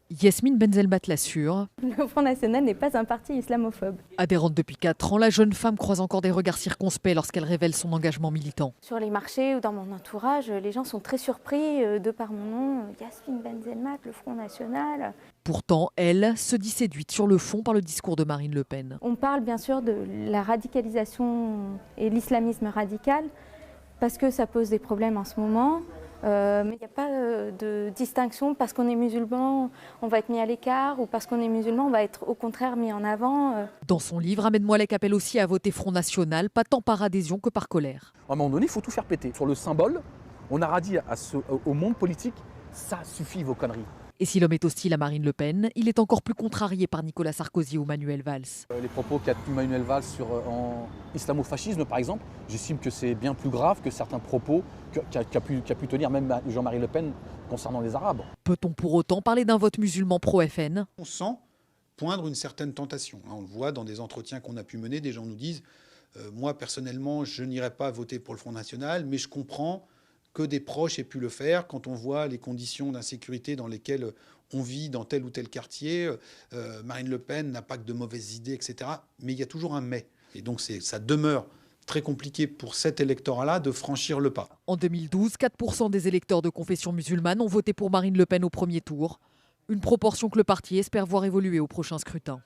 Yasmine Benzelmat l'assure. Le Front National n'est pas un parti islamophobe. Adhérente depuis 4 ans, la jeune femme croise encore des regards circonspects lorsqu'elle révèle son engagement militant. Sur les marchés ou dans mon entourage, les gens sont très surpris de par mon nom. Yasmine Benzelmat, le Front National. Pourtant, elle se dit séduite sur le fond par le discours de Marine Le Pen. On parle bien sûr de la radicalisation et l'islamisme radical parce que ça pose des problèmes en ce moment. Mais il n'y a pas de distinction parce qu'on est musulman, on va être mis à l'écart ou parce qu'on est musulman, on va être au contraire mis en avant. Dans son livre, Ahmed Moallek appelle aussi à voter Front National, pas tant par adhésion que par colère. À un moment donné, il faut tout faire péter. Sur le symbole, on a dit au monde politique, ça suffit vos conneries. Et si l'homme est hostile à Marine Le Pen, il est encore plus contrarié par Nicolas Sarkozy ou Manuel Valls. Les propos qu'a tenu Manuel Valls en islamofascisme, par exemple, j'estime que c'est bien plus grave que certains propos qu'a pu tenir même Jean-Marie Le Pen concernant les Arabes. Peut-on pour autant parler d'un vote musulman pro-FN ? On sent poindre une certaine tentation. On le voit dans des entretiens qu'on a pu mener, des gens nous disent moi personnellement je n'irai pas voter pour le Front National, mais je comprends que des proches aient pu le faire quand on voit les conditions d'insécurité dans lesquelles on vit dans tel ou tel quartier. Marine Le Pen n'a pas que de mauvaises idées, etc. Mais il y a toujours un mais. Et donc ça demeure très compliqué pour cet électorat-là de franchir le pas. En 2012, 4% des électeurs de confession musulmane ont voté pour Marine Le Pen au premier tour. Une proportion que le parti espère voir évoluer au prochain scrutin.